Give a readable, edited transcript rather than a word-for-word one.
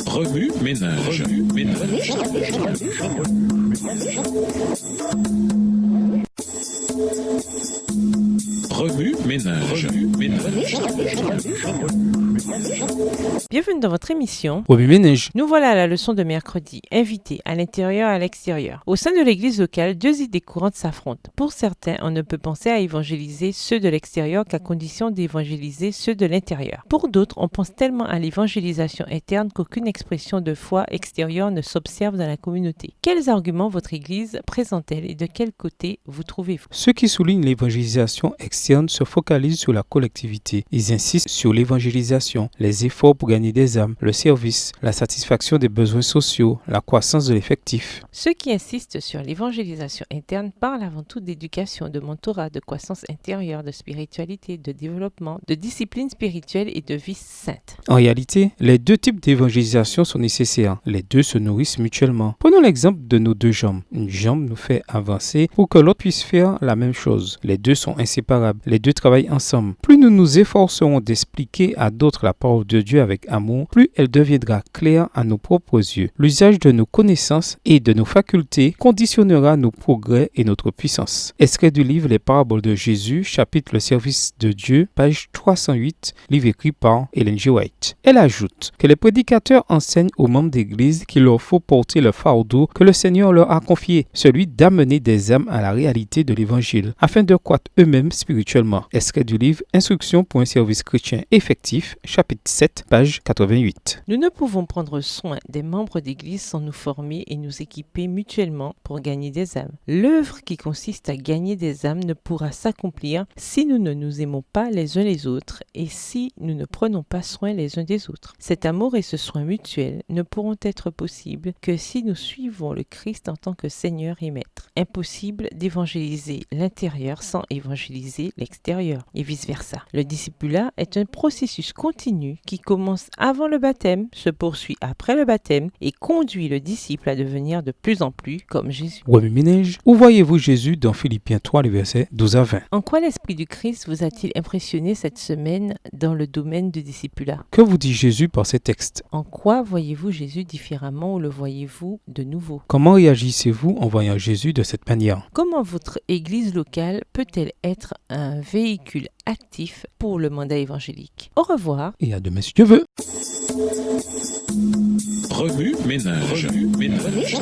Remue ménage. Remue ménage. Bienvenue dans votre émission. Remue ménage. Nous voilà à la leçon de mercredi, invités à l'intérieur et à l'extérieur. Au sein de l'église locale, deux idées courantes s'affrontent. Pour certains, on ne peut penser à évangéliser ceux de l'extérieur qu'à condition d'évangéliser ceux de l'intérieur. Pour d'autres, on pense tellement à l'évangélisation interne qu'aucune expression de foi extérieure ne s'observe dans la communauté. Quels arguments votre église présente-t-elle et de quel côté vous trouvez-vous? Ceux qui soulignent l'évangélisation externe se focalisent sur la collectivité. Ils insistent sur l'évangélisation, les efforts pour gagner des âmes, le service, la satisfaction des besoins sociaux, la croissance de l'effectif. Ceux qui insistent sur l'évangélisation interne parlent avant tout d'éducation, de mentorat, de croissance intérieure, de spiritualité, de développement, de discipline spirituelle et de vie sainte. En réalité, les deux types d'évangélisation sont nécessaires. Les deux se nourrissent mutuellement. Prenons l'exemple de nos deux jambes. Une jambe nous fait avancer pour que l'autre puisse faire la même chose. Les deux sont inséparables. Les deux travaillent ensemble. Plus nous nous efforcerons d'expliquer à d'autres la parole de Dieu avec amour, plus elle deviendra claire à nos propres yeux. L'usage de nos connaissances et de nos facultés conditionnera nos progrès et notre puissance. Extrait du livre Les paraboles de Jésus, chapitre Le service de Dieu, page 308, livre écrit par Ellen G. White. Elle ajoute que les prédicateurs enseignent aux membres d'église qu'il leur faut porter le fardeau que le Seigneur leur a confié, celui d'amener des âmes à la réalité de l'évangile, afin de croître eux-mêmes spirituellement. Extrait du livre Instruction pour un service chrétien effectif, chapitre 7, page 88. Nous ne pouvons prendre soin des membres d'église sans nous former et nous équiper mutuellement pour gagner des âmes. L'œuvre qui consiste à gagner des âmes ne pourra s'accomplir si nous ne nous aimons pas les uns les autres et si nous ne prenons pas soin les uns des autres. Cet amour et ce soin mutuel ne pourront être possibles que si nous suivons le Christ en tant que Seigneur et Maître. Impossible d'évangéliser l'intérieur sans évangéliser l'extérieur et vice-versa. Le discipulat est un processus continu qui commence avant le baptême, se poursuit après le baptême et conduit le disciple à devenir de plus en plus comme Jésus. Remue ménage. Où voyez-vous Jésus dans Philippiens 3, les versets 12 à 20? En quoi l'Esprit du Christ vous a-t-il impressionné cette semaine dans le domaine du discipulat? Que vous dit Jésus par ces textes? En quoi voyez-vous Jésus différemment ou le voyez-vous de nouveau? Comment réagissez-vous en voyant Jésus de cette manière? Comment votre église locale peut-elle être un véhicule actif pour le mandat évangélique? Au revoir. Et à demain si Dieu veut. Remue ménage. Remue ménage.